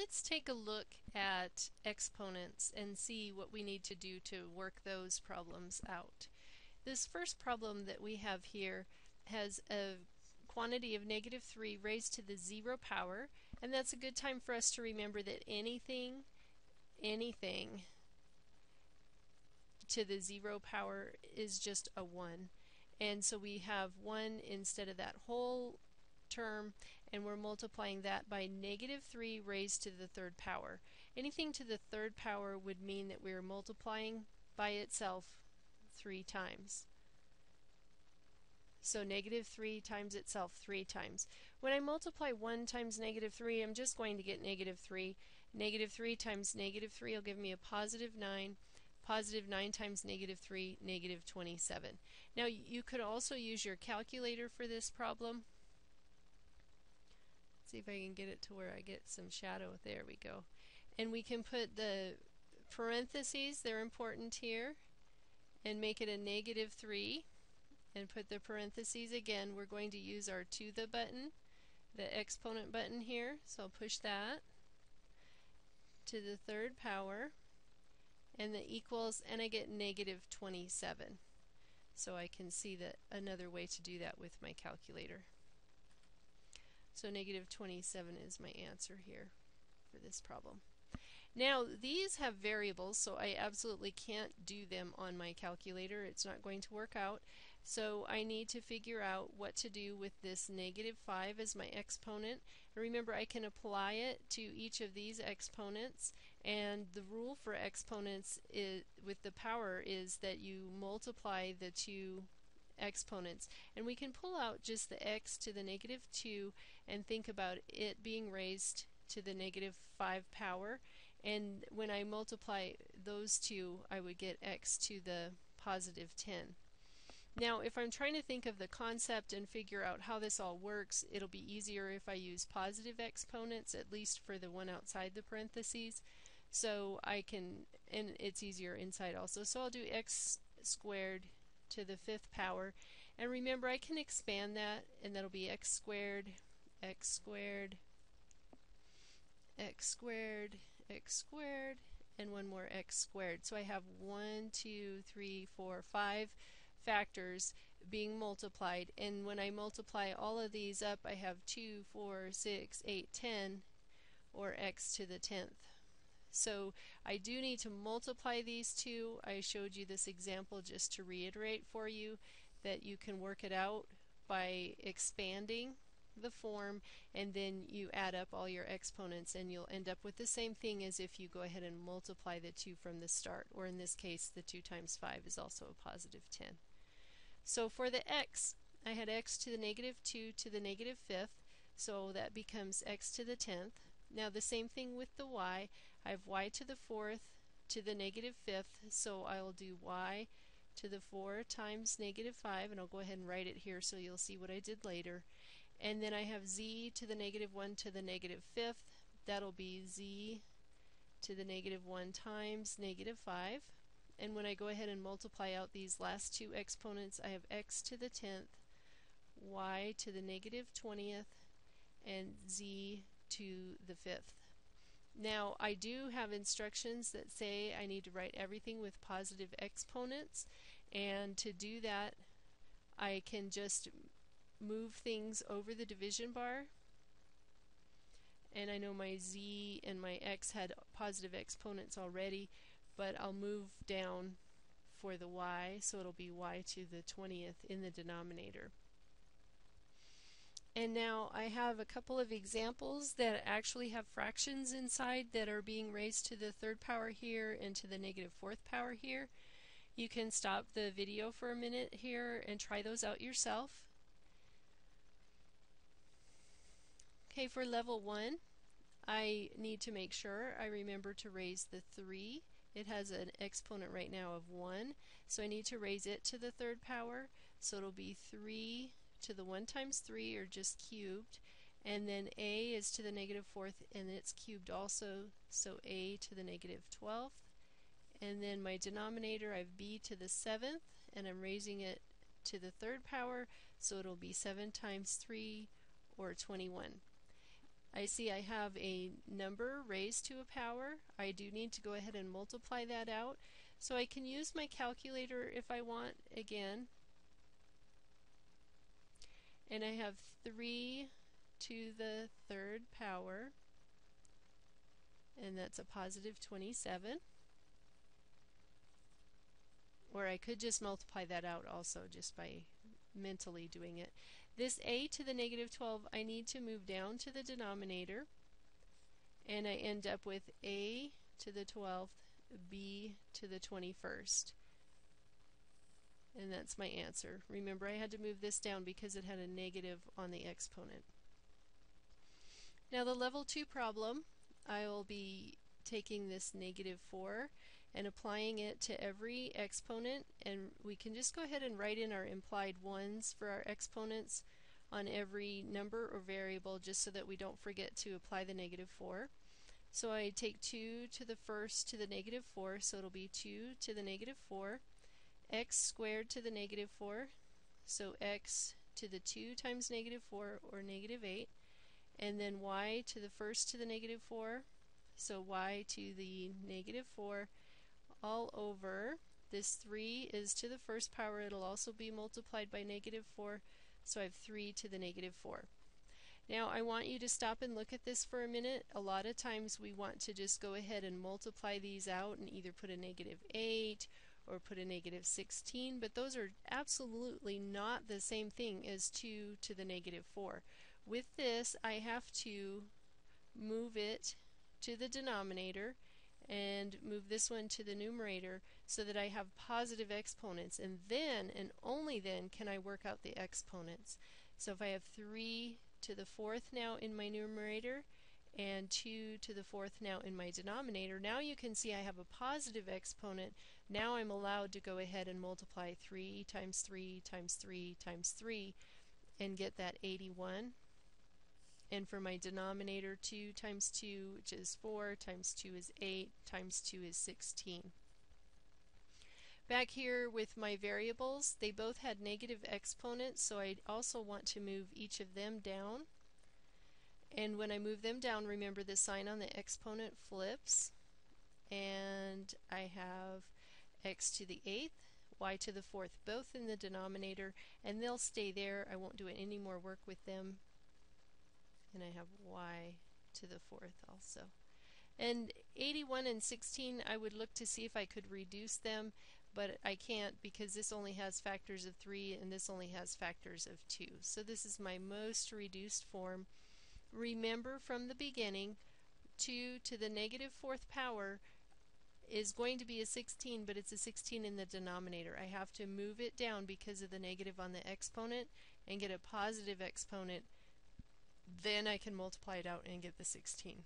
let's take a look at exponents and see what we need to do to work those problems out. This first problem that we have here has a quantity of -3 raised to the 0 power, and that's a good time for us to remember that anything to the 0 power is just a 1. And so we have 1 instead of that whole term, and we're multiplying that by -3 raised to the 3rd power. Anything to the 3rd power would mean that we're multiplying by itself 3 times. So -3 times itself 3 times. When I multiply 1 times -3, I'm just going to get -3. -3 times -3 will give me a +9. +9 times -3, -27. Now you could also use your calculator for this problem. See if I can get it to where I get some shadow. There we go. And we can put the parentheses, they're important here, and make it a -3, and put the parentheses again. We're going to use our to the button, the exponent button here, so I'll push that to the 3rd power, and the equals, and I get -27. So I can see that another way to do that with my calculator. So -27 is my answer here for this problem. Now these have variables, so I absolutely can't do them on my calculator. It's not going to work out. So I need to figure out what to do with this -5 as my exponent. And remember, I can apply it to each of these exponents, and the rule for exponents with the power is that you multiply the two exponents, and we can pull out just the x to the -2 and think about it being raised to the -5 power, and when I multiply those two I would get x to the +10. Now if I'm trying to think of the concept and figure out how this all works, it'll be easier if I use positive exponents, at least for the one outside the parentheses. So I can, and it's easier inside also, so I'll do x squared to the 5th power, and remember I can expand that, and that'll be x squared, x squared, x squared, x squared, and one more x squared. So I have 1, 2, 3, 4, 5 factors being multiplied, and when I multiply all of these up I have 2, 4, 6, 8, 10, or x to the 10th. So I do need to multiply these two. I showed you this example just to reiterate for you that you can work it out by expanding the form, and then you add up all your exponents and you'll end up with the same thing as if you go ahead and multiply the 2 from the start, or in this case the 2 times 5 is also a +10. So for the x, I had x to the -2 to the -5th, so that becomes x to the 10th. Now the same thing with the y. I have y to the 4th to the -5th, so I will do y to the 4 times -5, and I'll go ahead and write it here so you'll see what I did later. And then I have z to the -1 to the -5th. That'll be z to the -1 times -5. And when I go ahead and multiply out these last two exponents, I have x to the 10th, y to the -20th, and z to the 5th. Now I do have instructions that say I need to write everything with positive exponents, and to do that I can just move things over the division bar, and I know my z and my x had positive exponents already, but I'll move down for the y, so it'll be y to the 20th in the denominator. And now I have a couple of examples that actually have fractions inside that are being raised to the 3rd power here and to the -4th power here. You can stop the video for a minute here and try those out yourself. Okay, for level 1, I need to make sure I remember to raise the 3. It has an exponent right now of 1, so I need to raise it to the 3rd power, so it'll be 3 to the 1 times 3, or just cubed, and then a is to the -4th, and it's cubed also, so a to the -12th, and then my denominator I have b to the 7th, and I'm raising it to the 3rd power, so it'll be 7 times 3, or 21. I see I have a number raised to a power. I do need to go ahead and multiply that out. So I can use my calculator if I want again. And I have 3 to the third power, and that's a positive 27. Or I could just multiply that out also just by mentally doing it. This a to the negative 12 I need to move down to the denominator, and I end up with a to the 12th, b to the 21st. And that's my answer. Remember, I had to move this down because it had a negative on the exponent. Now the level 2 problem, I will be taking this negative 4 and applying it to every exponent, and we can just go ahead and write in our implied ones for our exponents on every number or variable just so that we don't forget to apply the negative 4. So I take 2 to the first to the negative 4, so it'll be 2 to the negative 4, x squared to the negative 4, so x to the 2 times negative 4, or negative 8, and then y to the first to the negative 4, so y to the negative 4, all over. This 3 is to the first power. It'll also be multiplied by negative 4, so I have 3 to the negative 4. Now I want you to stop and look at this for a minute. A lot of times we want to just go ahead and multiply these out and either put a negative 8 or put a negative 16, but those are absolutely not the same thing as 2 to the negative 4. With this, I have to move it to the denominator and move this one to the numerator so that I have positive exponents, and then and only then can I work out the exponents. So if I have 3 to the 4th now in my numerator and 2 to the 4th now in my denominator, now you can see I have a positive exponent. Now I'm allowed to go ahead and multiply 3 times 3 times 3 times 3 and get that 81. And for my denominator, 2 times 2, which is 4, times 2 is 8, times 2 is 16. Back here with my variables, they both had negative exponents, so I also want to move each of them down. And when I move them down, remember the sign on the exponent flips, and I have x to the 8th, y to the 4th, both in the denominator, and they'll stay there. I won't do any more work with them. And I have y to the 4th also. And 81 and 16, I would look to see if I could reduce them, but I can't because this only has factors of 3 and this only has factors of 2. So this is my most reduced form. Remember from the beginning, 2 to the negative 4th power is going to be a 16, but it's a 16 in the denominator. I have to move it down because of the negative on the exponent and get a positive exponent. Then I can multiply it out and get the 16.